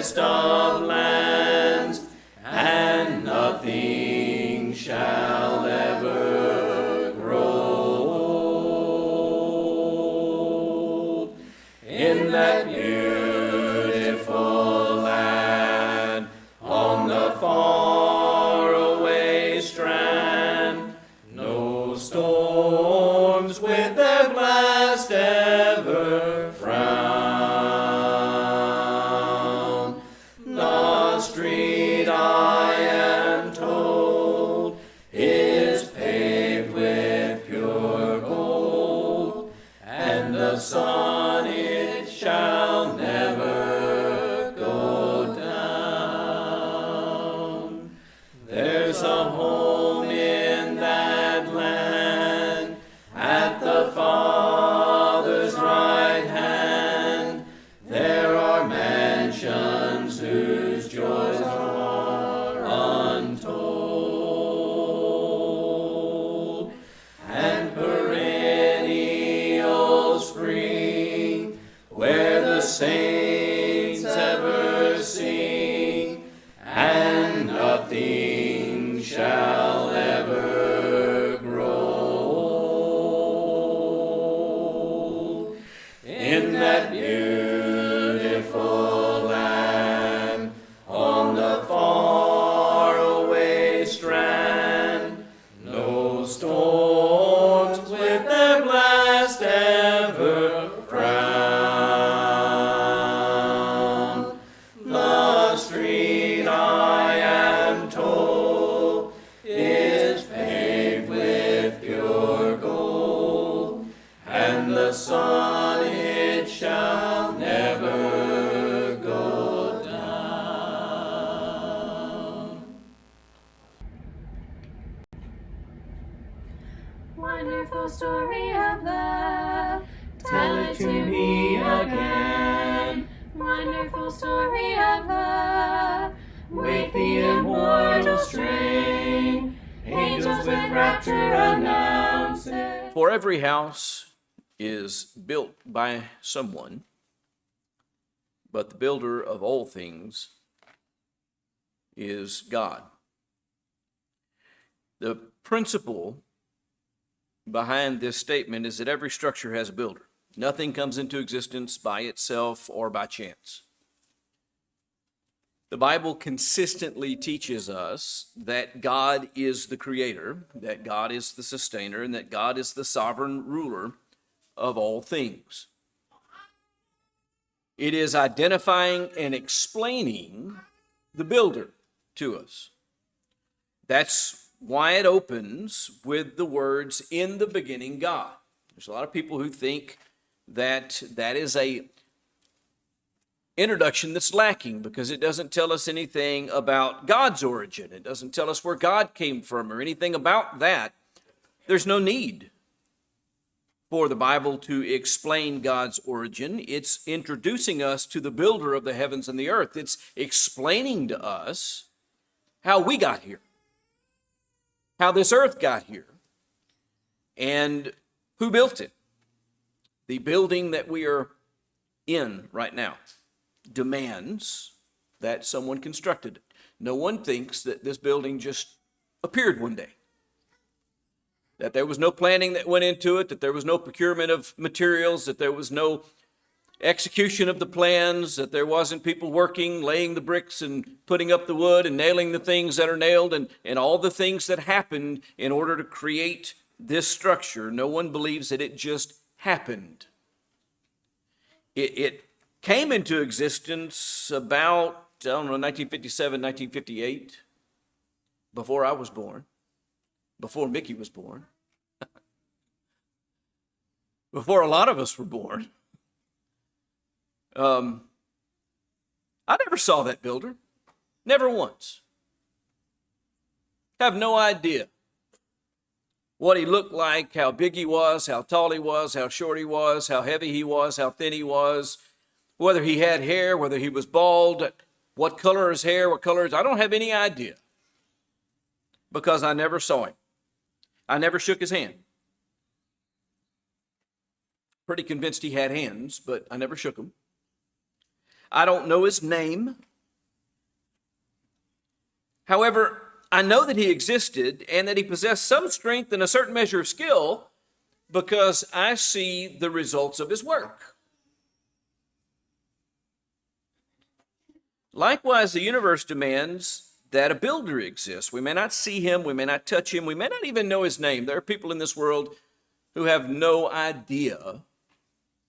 fairest of lands, and nothing shall ever grow old. In that beautiful land, on the faraway strand, no storms with their blast ever frown. The street, I am told, is paved with pure gold, and the sun, it shall never go down. There's a home in that land, at the Father's right hand. There are mansions whose joys are untold, and perennial spring, where the saints ever sing, and nothing shall ever grow old. In that beautiful land, on the faraway strand, no storms with their blast ever frown. The street, I am told, is paved with pure gold, and the sun, it shall never go down. Wonderful story of love, tell it to me again. Wonderful story of love, with the immortal strain, angels with rapture announce it. For every house is built by someone, but the builder of all things is God. The principle behind this statement is that every structure has a builder. Nothing comes into existence by itself or by chance. The Bible consistently teaches us that God is the creator, that God is the sustainer, and that God is the sovereign ruler of all things. It is identifying and explaining the builder to us. That's why it opens with the words, "In the beginning, God." There's a lot of people who think that that is a introduction that's lacking because it doesn't tell us anything about God's origin. It doesn't tell us where God came from or anything about that. There's no need for the Bible to explain God's origin. It's introducing us to the builder of the heavens and the earth. It's explaining to us how we got here, how this earth got here, and who built it. The building that we are in right now demands that someone constructed it. No one thinks that this building just appeared one day, that there was no planning that went into it, that there was no procurement of materials, that there was no execution of the plans, that there wasn't people working, laying the bricks and putting up the wood and nailing the things that are nailed and all the things that happened in order to create this structure. No one believes that it just happened. It came into existence about, 1957, 1958, before I was born, before Mickey was born, before a lot of us were born. I never saw that builder, never once. Have no idea what he looked like, how big he was, how tall he was, how short he was, how heavy he was, how thin he was, whether he had hair, whether he was bald, what color his hair, what color his... I don't have any idea because I never saw him. I never shook his hand. Pretty convinced he had hands, but I never shook them. I don't know his name. However, I know that he existed and that he possessed some strength and a certain measure of skill because I see the results of his work. Likewise, the universe demands that a builder exists. We may not see him, we may not touch him, we may not even know his name. There are people in this world who have no idea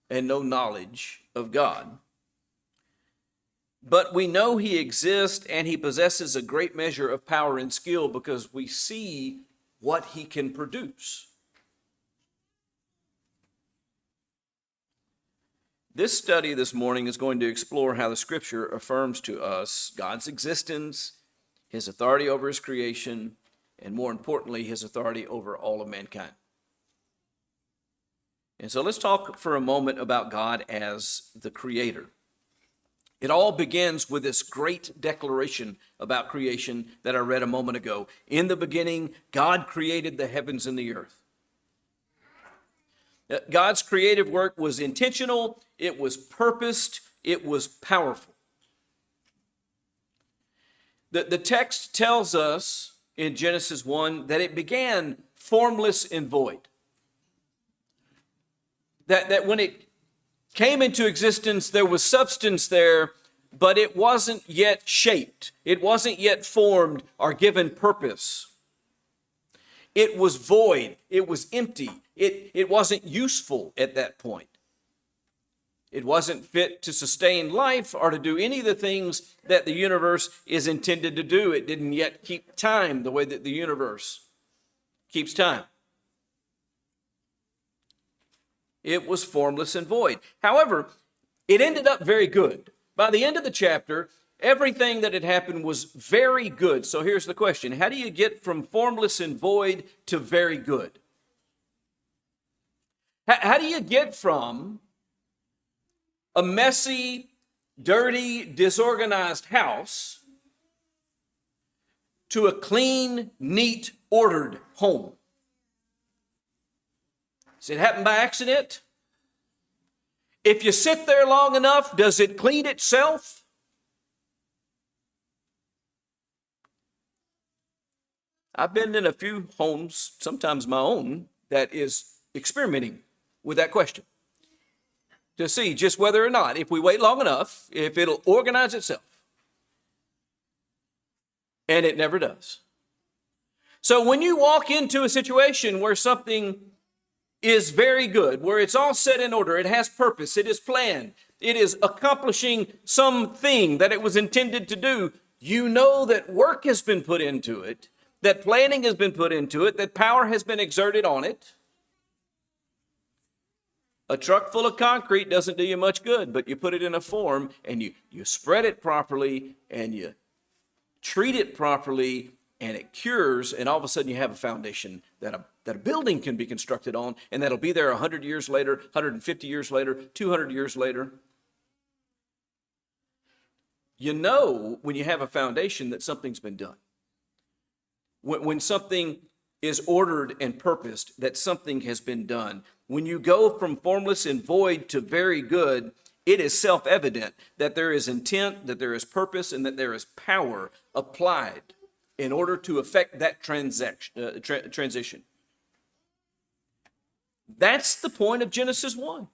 and no knowledge of God. But we know he exists and he possesses a great measure of power and skill because we see what he can produce. This study this morning is going to explore how the Scripture affirms to us God's existence, his authority over his creation, and more importantly, his authority over all of mankind. And so let's talk for a moment about God as the Creator. It all begins with this great declaration about creation that I read a moment ago. In the beginning, God created the heavens and the earth. God's creative work was intentional, it was purposed, it was powerful. The text tells us in Genesis 1 that it began formless and void. That when it came into existence, there was substance there, but it wasn't yet shaped. It wasn't yet formed or given purpose. It was void. It was empty. It wasn't useful at that point. It wasn't fit to sustain life or to do any of the things that the universe is intended to do. It didn't yet keep time the way that the universe keeps time. It was formless and void. However, it ended up very good. By the end of the chapter, everything that had happened was very good. So here's the question. How do you get from formless and void to very good? How do you get from a messy, dirty, disorganized house to a clean, neat, ordered home? Does it happen by accident? If you sit there long enough, does it clean itself? I've been in a few homes, sometimes my own, that is experimenting with that question to see just whether or not, if we wait long enough, if it'll organize itself. And it never does. So when you walk into a situation where something is very good, where it's all set in order, it has purpose, it is planned, it is accomplishing something that it was intended to do, you know that work has been put into it, that planning has been put into it, that power has been exerted on it. A truck full of concrete doesn't do you much good, but you put it in a form and you spread it properly and you treat it properly and it cures, and all of a sudden you have a foundation that a building can be constructed on, and that'll be there 100 years later, 150 years later, 200 years later. You know when you have a foundation that something's been done. When something is ordered and purposed, that something has been done. When you go from formless and void to very good, it is self-evident that there is intent, that there is purpose, and that there is power applied in order to effect that transition. That's the point of Genesis 1.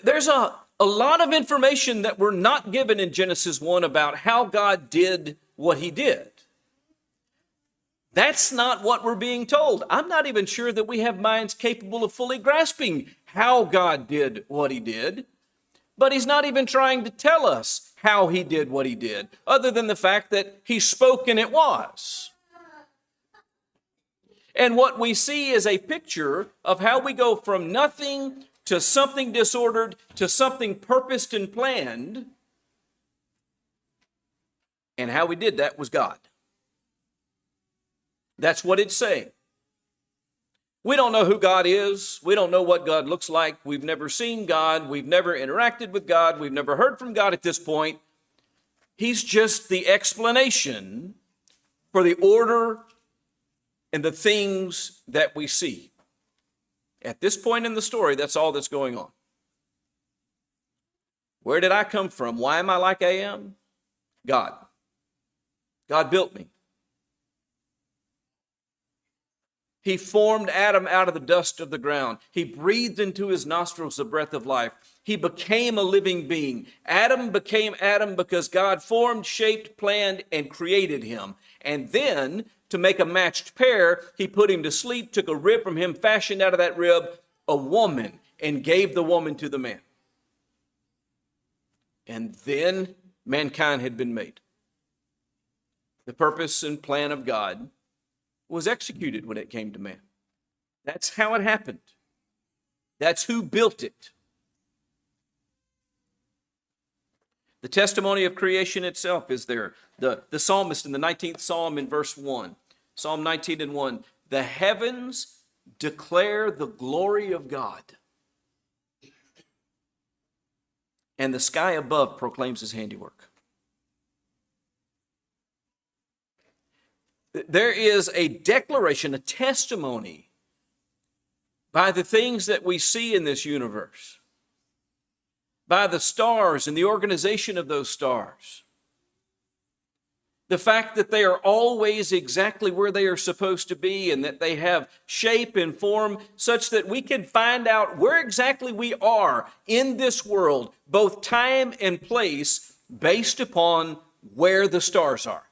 There's a lot of information that we're not given in Genesis 1 about how God did what he did. That's not what we're being told. I'm not even sure that we have minds capable of fully grasping how God did what he did. But he's not even trying to tell us how he did what he did, other than the fact that he spoke and it was. And what we see is a picture of how we go from nothing to something disordered to something purposed and planned. And how we did that was God. That's what it's saying. We don't know who God is. We don't know what God looks like. We've never seen God. We've never interacted with God. We've never heard from God at this point. He's just the explanation for the order and the things that we see. At this point in the story, that's all that's going on. Where did I come from? Why am I like I am? God. God built me. He formed Adam out of the dust of the ground. He breathed into his nostrils the breath of life. He became a living being. Adam became Adam because God formed, shaped, planned, and created him. And then, to make a matched pair, he put him to sleep, took a rib from him, fashioned out of that rib a woman, and gave the woman to the man. And then mankind had been made. The purpose and plan of God was executed when it came to man. That's how it happened. That's who built it. The testimony of creation itself is there. The psalmist in the 19th Psalm in verse 1, Psalm 19 and 1, the heavens declare the glory of God, and the sky above proclaims his handiwork. There is a declaration, a testimony by the things that we see in this universe, by the stars and the organization of those stars. The fact that they are always exactly where they are supposed to be and that they have shape and form such that we can find out where exactly we are in this world, both time and place, based upon where the stars are.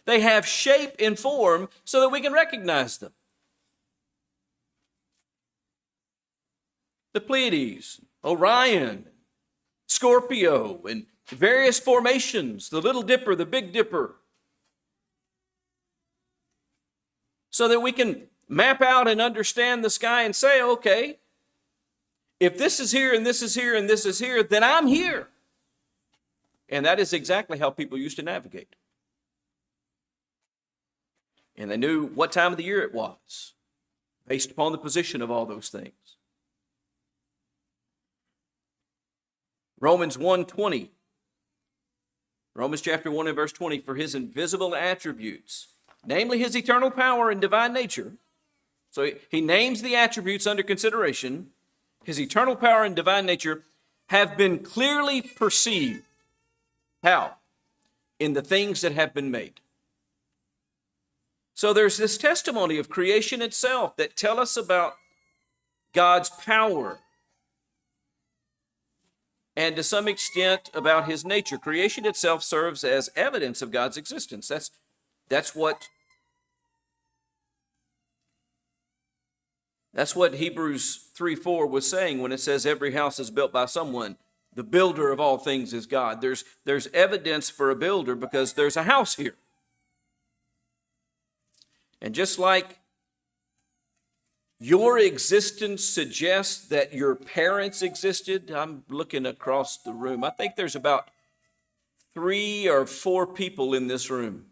They have shape and form so that we can recognize them. The Pleiades, Orion, Scorpio, and various formations, the Little Dipper, the Big Dipper, so that we can map out and understand the sky and say, okay, if this is here and this is here and this is here, then I'm here. And that is exactly how people used to navigate. And they knew what time of the year it was, based upon the position of all those things. Romans 1:20. Romans chapter 1 and verse 20, for his invisible attributes, namely his eternal power and divine nature. So he names the attributes under consideration. His eternal power and divine nature have been clearly perceived. How? In the things that have been made. So there's this testimony of creation itself that tell us about God's power and to some extent about his nature. Creation itself serves as evidence of God's existence. That's what Hebrews 3:4 was saying when it says every house is built by someone. The builder of all things is God. There's evidence for a builder because there's a house here. And just like your existence suggests that your parents existed, I'm looking across the room. I think there's about 3 or 4 people in this room.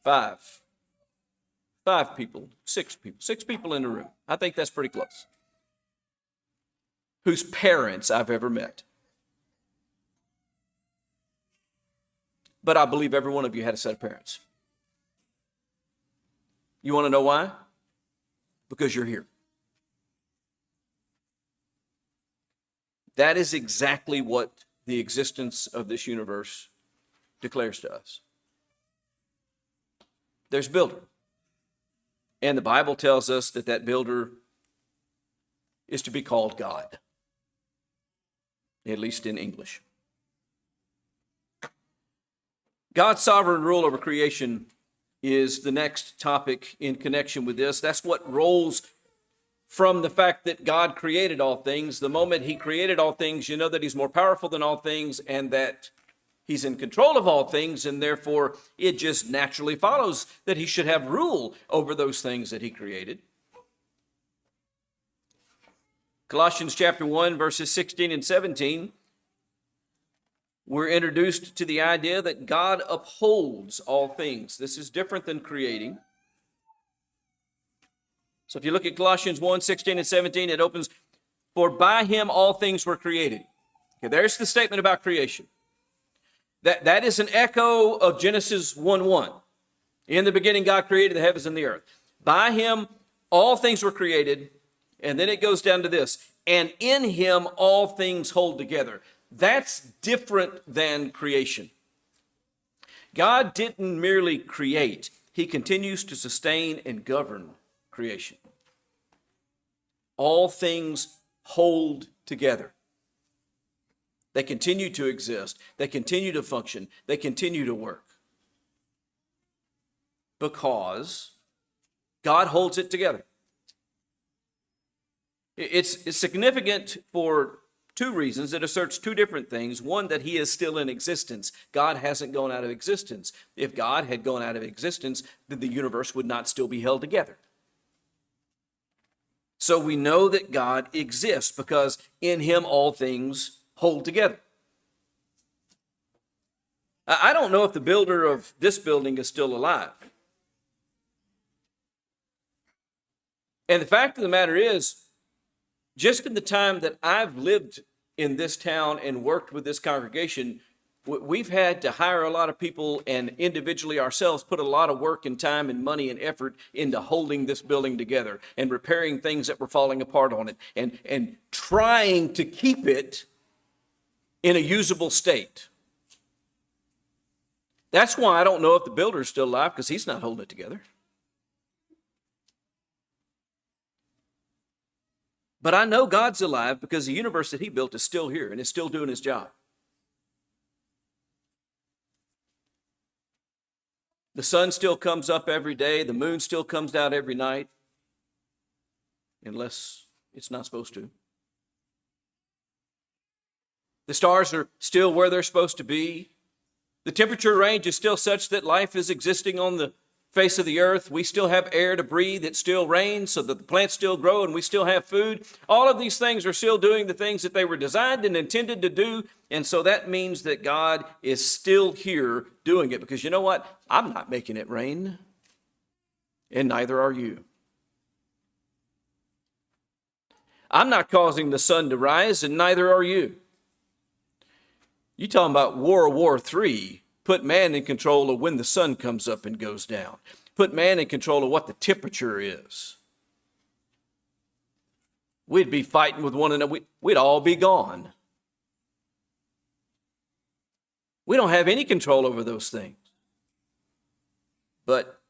5 people, 6 people, 6 people in the room. I think that's pretty close. Whose parents I've ever met. But I believe every one of you had a set of parents. You want to know why? Because you're here. That is exactly what the existence of this universe declares to us. There's a builder. And the Bible tells us that that builder is to be called God. At least in English. God's sovereign rule over creation is the next topic in connection with this. That's what rolls from the fact that God created all things. The moment he created all things, you know that he's more powerful than all things and that he's in control of all things, and therefore it just naturally follows that he should have rule over those things that he created. Colossians chapter 1, verses 16 and 17, we're introduced to the idea that God upholds all things. This is different than creating. So if you look at Colossians 1, 16 and 17, it opens, for by him all things were created. Okay, there's the statement about creation. That is an echo of Genesis 1:1. In the beginning, God created the heavens and the earth. By him, All things were created, and then it goes down to this, and in him all things hold together. That's different than creation. God didn't merely create, he continues to sustain and govern creation. All things hold together. They continue to exist. They continue to function. They continue to work. Because God holds it together. It's significant for two reasons. It asserts two different things. One, that he is still in existence. God hasn't gone out of existence. If God had gone out of existence, then the universe would not still be held together. So we know that God exists because in him all things hold together. I don't know if the builder of this building is still alive. And the fact of the matter is, just in the time that I've lived in this town and worked with this congregation, we've had to hire a lot of people and individually ourselves put a lot of work and time and money and effort into holding this building together and repairing things that were falling apart on it and trying to keep it in a usable state. That's why I don't know if the builder is still alive, because he's not holding it together. But I know God's alive because the universe that he built is still here and is still doing his job. The sun still comes up every day. The moon still comes out every night. Unless it's not supposed to. The stars are still where they're supposed to be. The temperature range is still such that life is existing on the face of the earth. We still have air to breathe. It still rains so that the plants still grow and we still have food. All of these things are still doing the things that they were designed and intended to do. And so that means that God is still here doing it, because you know what? I'm not making it rain, and neither are you. I'm not causing the sun to rise, and neither are you. You talking about World War III, put man in control of when the sun comes up and goes down. Put man in control of what the temperature is. We'd be fighting with one another. We'd all be gone. We don't have any control over those things. But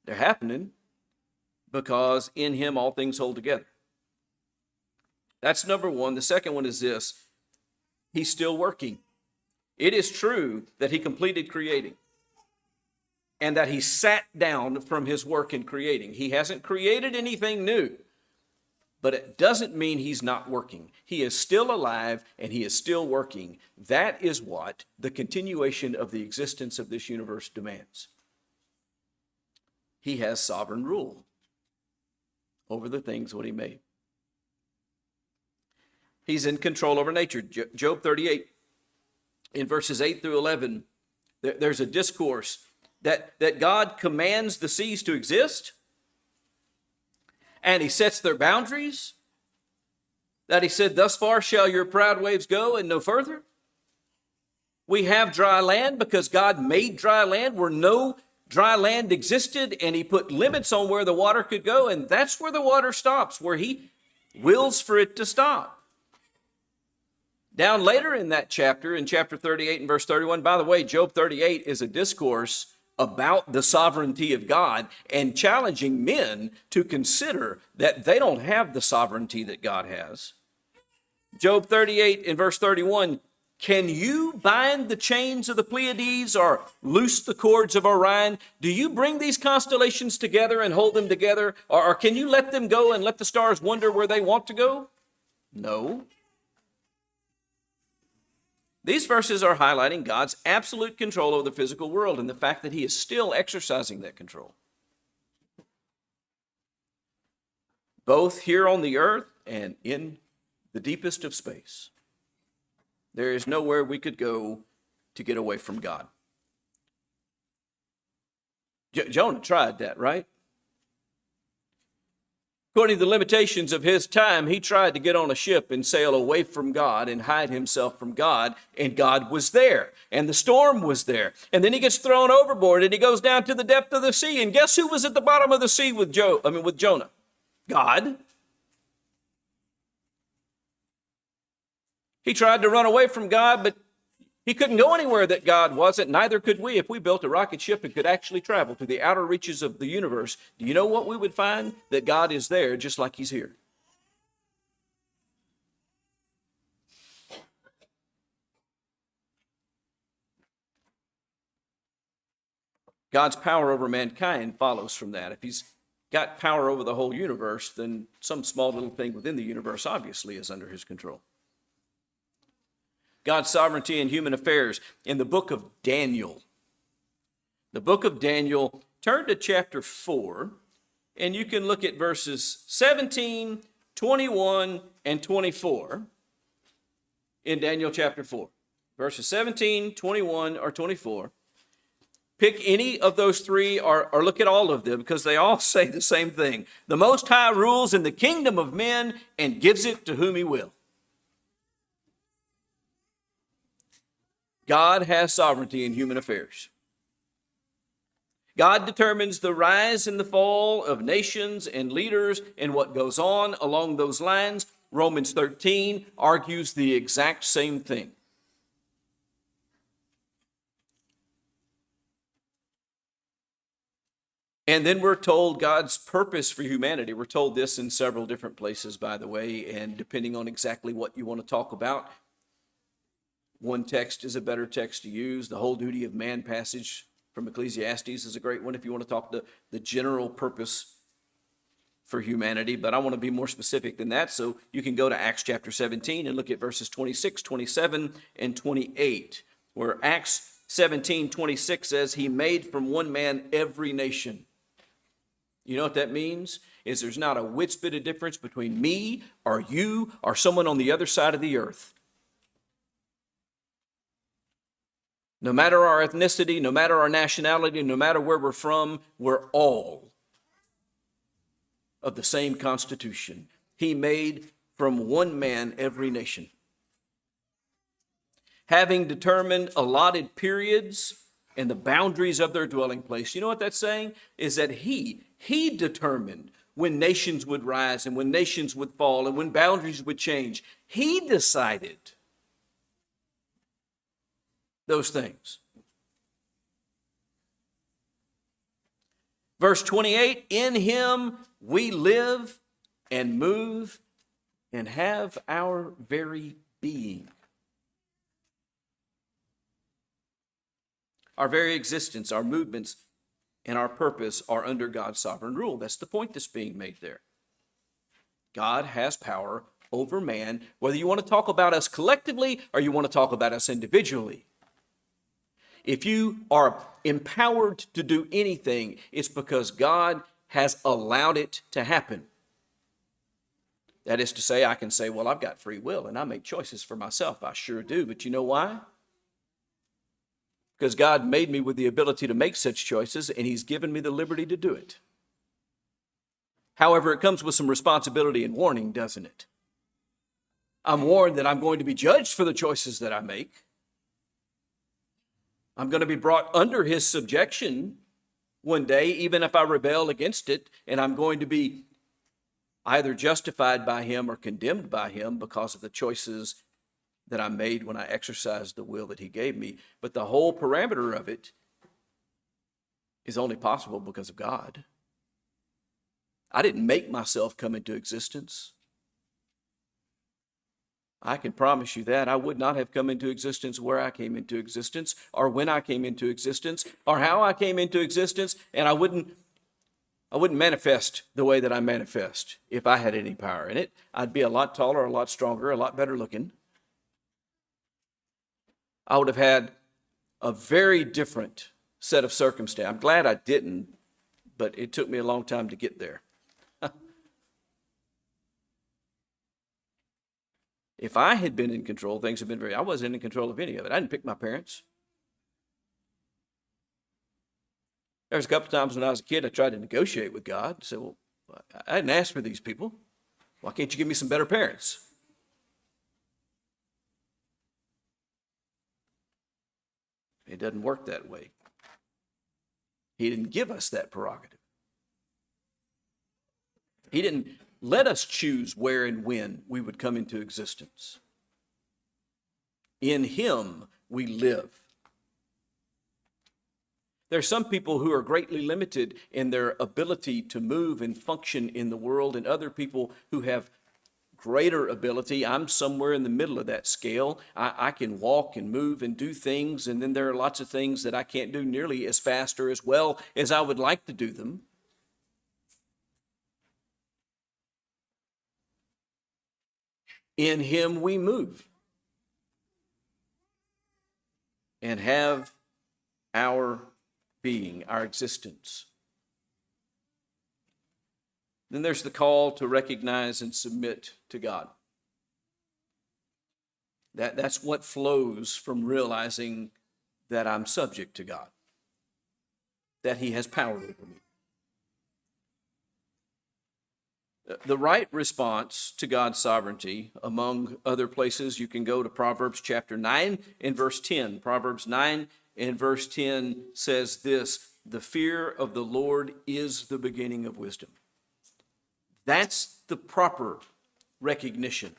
they're happening because in him all things hold together. That's number one. The second one is this: he's still working. It is true that he completed creating and that he sat down from his work in creating. He hasn't created anything new, but it doesn't mean he's not working. He is still alive and he is still working. That is what the continuation of the existence of this universe demands. He has sovereign rule over the things what he made. He's in control over nature. Job 38, in verses 8 through 11, there's a discourse that God commands the seas to exist, and he sets their boundaries, that he said, thus far shall your proud waves go and no further. We have dry land because God made dry land where no dry land existed, and he put limits on where the water could go, and that's where the water stops, where he wills for it to stop. Down later in that chapter, in chapter 38 and verse 31, by the way, Job 38 is a discourse about the sovereignty of God and challenging men to consider that they don't have the sovereignty that God has. Job 38 in verse 31, can you bind the chains of the Pleiades or loose the cords of Orion? Do you bring these constellations together and hold them together? Or can you let them go and let the stars wander where they want to go? No. These verses are highlighting God's absolute control over the physical world and the fact that he is still exercising that control. Both here on the earth and in the deepest of space. There is nowhere we could go to get away from God. Jonah tried that, right? According to the limitations of his time, he tried to get on a ship and sail away from God and hide himself from God, and God was there, and the storm was there. And then he gets thrown overboard, and he goes down to the depth of the sea, and guess who was at the bottom of the sea with Jonah? God. He tried to run away from God, but he couldn't go anywhere that God wasn't. Neither could we if we built a rocket ship and could actually travel to the outer reaches of the universe. Do you know what we would find? That God is there just like he's here. God's power over mankind follows from that. If he's got power over the whole universe, then some small little thing within the universe obviously is under his control. God's sovereignty in human affairs. In the book of Daniel, turn to chapter 4, and you can look at verses 17, 21, and 24 in Daniel chapter 4. Verses 17, 21, or 24. Pick any of those three or look at all of them because they all say the same thing. The Most High rules in the kingdom of men and gives it to whom he will. God has sovereignty in human affairs. God determines the rise and the fall of nations and leaders and what goes on along those lines. Romans 13 argues the exact same thing. And then we're told God's purpose for humanity. We're told this in several different places, by the way, and depending on exactly what you want to talk about, one text is a better text to use. The whole duty of man passage from Ecclesiastes is a great one if you want to talk the general purpose for humanity. But I want to be more specific than that. So you can go to Acts chapter 17 and look at verses 26, 27, and 28, where Acts 17:26 says, he made from one man every nation. You know what that means? Is there's not a whit's bit of difference between me or you or someone on the other side of the earth. No matter our ethnicity, no matter our nationality, no matter where we're from, we're all of the same constitution. He made from one man every nation. Having determined allotted periods and the boundaries of their dwelling place. You know what that's saying? Is that he determined when nations would rise and when nations would fall and when boundaries would change. He decided those things. Verse 28, in him we live and move and have our very being. Our very existence, our movements, and our purpose are under God's sovereign rule. That's the point that's being made there. God has power over man, whether you want to talk about us collectively or you want to talk about us individually. If you are empowered to do anything, it's because God has allowed it to happen. That is to say, I can say, well, I've got free will and I make choices for myself. I sure do. But you know why? Because God made me with the ability to make such choices and he's given me the liberty to do it. However, it comes with some responsibility and warning, doesn't it? I'm warned that I'm going to be judged for the choices that I make. I'm going to be brought under his subjection one day, even if I rebel against it, and I'm going to be either justified by him or condemned by him because of the choices that I made when I exercised the will that he gave me. But the whole parameter of it is only possible because of God. I didn't make myself come into existence. I can promise you that I would not have come into existence where I came into existence, or when I came into existence, or how I came into existence, and I wouldn't manifest the way that I manifest if I had any power in it. I'd be a lot taller, a lot stronger, a lot better looking. I would have had a very different set of circumstances. I'm glad I didn't, but it took me a long time to get there. If I had been in control, things have been I wasn't in control of any of it. I didn't pick my parents. There was a couple times when I was a kid, I tried to negotiate with God. I said, well, I didn't ask for these people. Why can't you give me some better parents? It doesn't work that way. He didn't give us that prerogative. He didn't let us choose where and when we would come into existence. In Him we live. There are some people who are greatly limited in their ability to move and function in the world, and other people who have greater ability. I'm somewhere in the middle of that scale. I can walk and move and do things, and then there are lots of things that I can't do nearly as fast or as well as I would like to do them. In Him we move and have our being, our existence. Then there's the call to recognize and submit to God. That's what flows from realizing that I'm subject to God, that He has power over me. The right response to God's sovereignty, among other places, you can go to Proverbs chapter 9 and verse 10. Proverbs 9 and verse 10 says this: the fear of the Lord is the beginning of wisdom. That's the proper recognition.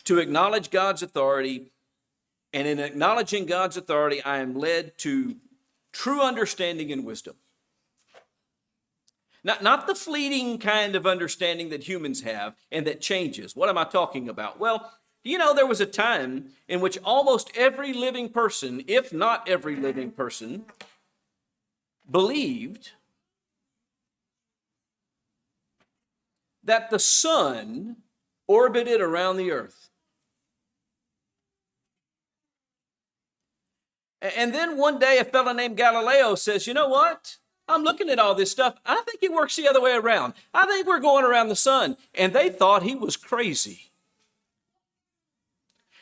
To acknowledge God's authority, and in acknowledging God's authority, I am led to true understanding and wisdom. Not the fleeting kind of understanding that humans have and that changes. What am I talking about? Well, there was a time in which almost every living person, if not every living person, believed that the sun orbited around the earth. And then one day a fellow named Galileo says, you know what? I'm looking at all this stuff. I think it works the other way around. I think we're going around the sun. And they thought he was crazy.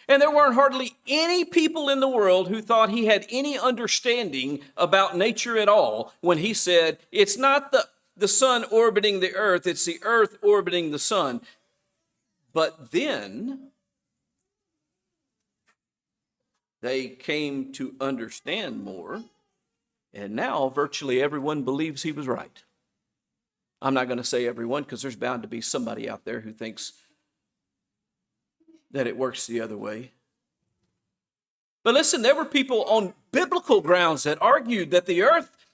And there weren't hardly any people in the world who thought he had any understanding about nature at all when he said, it's not the sun orbiting the earth, it's the earth orbiting the sun. But then they came to understand more, and now virtually everyone believes he was right. I'm not going to say everyone, because there's bound to be somebody out there who thinks that it works the other way. But listen, there were people on biblical grounds that argued that the earth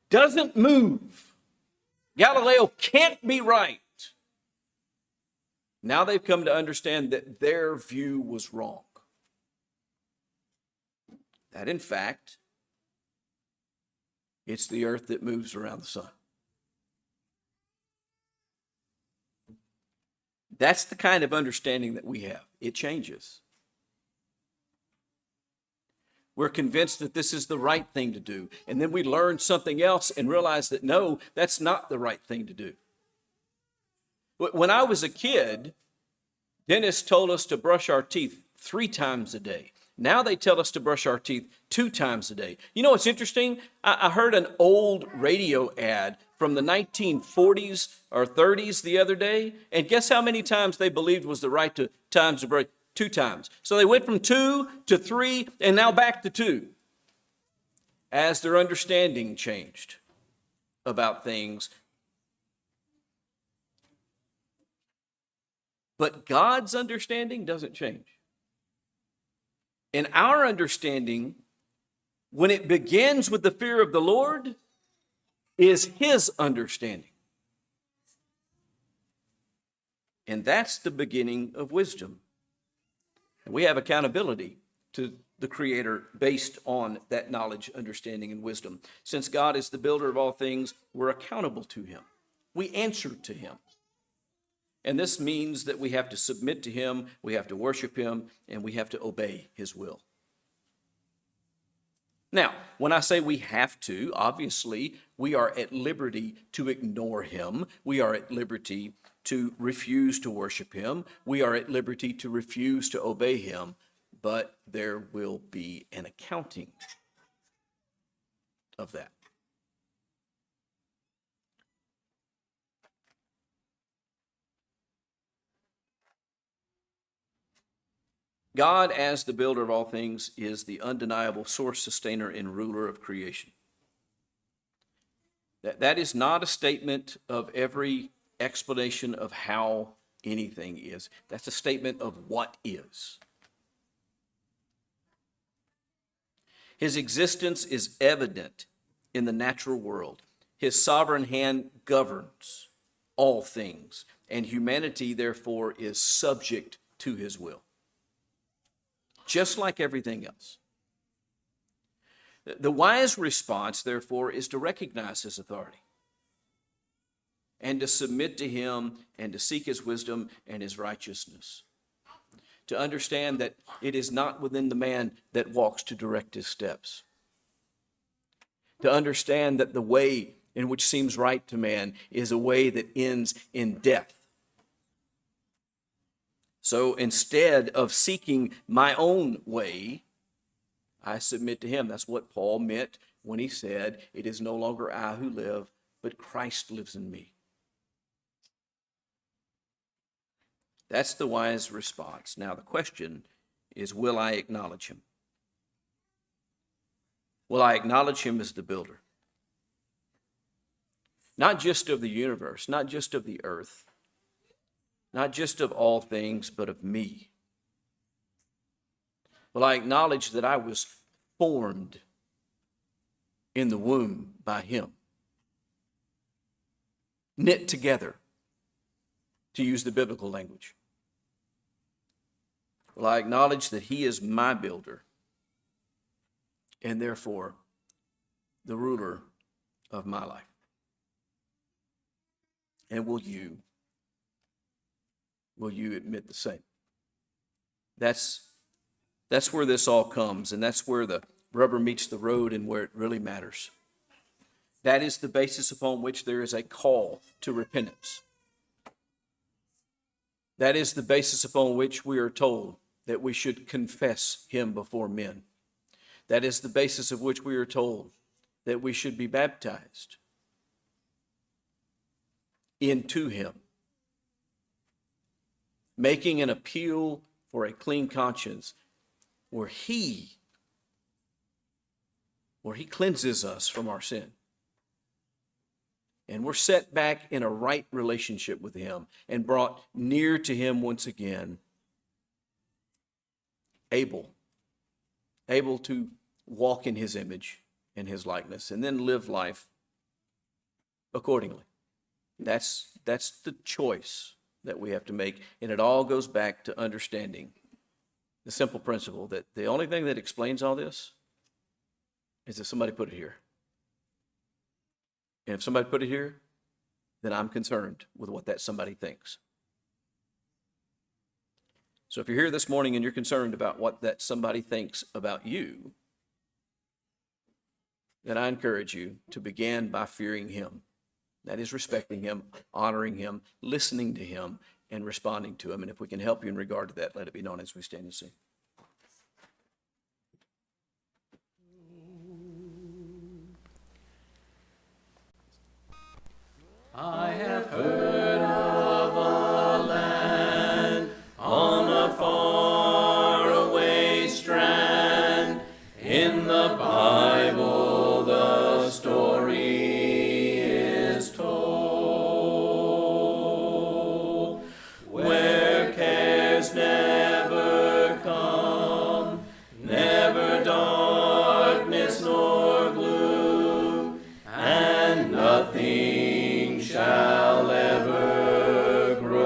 doesn't move. Galileo can't be right. Now they've come to understand that their view was wrong. That in fact, it's the earth that moves around the sun. That's the kind of understanding that we have. It changes. We're convinced that this is the right thing to do. And then we learn something else and realize that no, that's not the right thing to do. When I was a kid, dentists told us to brush our teeth 3 times a day. Now they tell us to brush our teeth 2 times a day. You know what's interesting? I heard an old radio ad from the 1940s or 30s the other day, and guess how many times they believed was the right times to brush? 2 times. So they went from 2 to 3 and now back to 2 as their understanding changed about things. But God's understanding doesn't change. And our understanding, when it begins with the fear of the Lord, is His understanding. And that's the beginning of wisdom. And we have accountability to the Creator based on that knowledge, understanding, and wisdom. Since God is the builder of all things, we're accountable to Him. We answer to Him. And this means that we have to submit to Him, we have to worship Him, and we have to obey His will. Now, when I say we have to, obviously, we are at liberty to ignore Him. We are at liberty to refuse to worship Him. We are at liberty to refuse to obey Him. But there will be an accounting of that. God, as the builder of all things, is the undeniable source, sustainer, and ruler of creation. That is not a statement of every explanation of how anything is. That's a statement of what is. His existence is evident in the natural world. His sovereign hand governs all things, and humanity, therefore, is subject to his will, just like everything else. The wise response, therefore, is to recognize his authority and to submit to him and to seek his wisdom and his righteousness. To understand that it is not within the man that walks to direct his steps. To understand that the way in which seems right to man is a way that ends in death. So instead of seeking my own way, I submit to him. That's what Paul meant when he said, "It is no longer I who live, but Christ lives in me." That's the wise response. Now the question is, will I acknowledge him? Will I acknowledge him as the builder? Not just of the universe, not just of the earth, not just of all things, but of me. Will I acknowledge that I was formed in the womb by him? Knit together, to use the biblical language. Will I acknowledge that he is my builder and therefore the ruler of my life? And will you admit the same? That's where this all comes, and that's where the rubber meets the road and where it really matters. That is the basis upon which there is a call to repentance. That is the basis upon which we are told that we should confess him before men. That is the basis of which we are told that we should be baptized into him, making an appeal for a clean conscience where he cleanses us from our sin. And we're set back in a right relationship with him and brought near to him once again, able to walk in his image and his likeness, and then live life accordingly. That's the choice that we have to make, and it all goes back to understanding the simple principle that the only thing that explains all this is that somebody put it here. And if somebody put it here, then I'm concerned with what that somebody thinks. So if you're here this morning and you're concerned about what that somebody thinks about you, then I encourage you to begin by fearing him. That is respecting him, honoring him, listening to him, and responding to him. And if we can help you in regard to that, let it be known as we stand and sing. I have heard of a land on a faraway strand. In the Bible the story is told, where cares never come, never darkness nor gloom, and nothing shall ever grow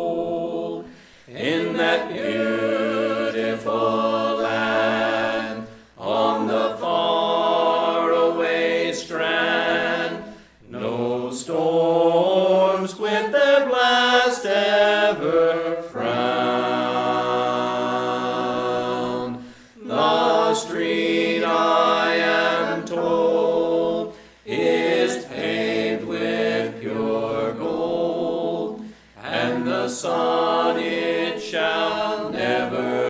old. In that beautiful land, on the faraway strand, no storms with their blast ever frown. The street, I am told, is paved with pure gold, and the sun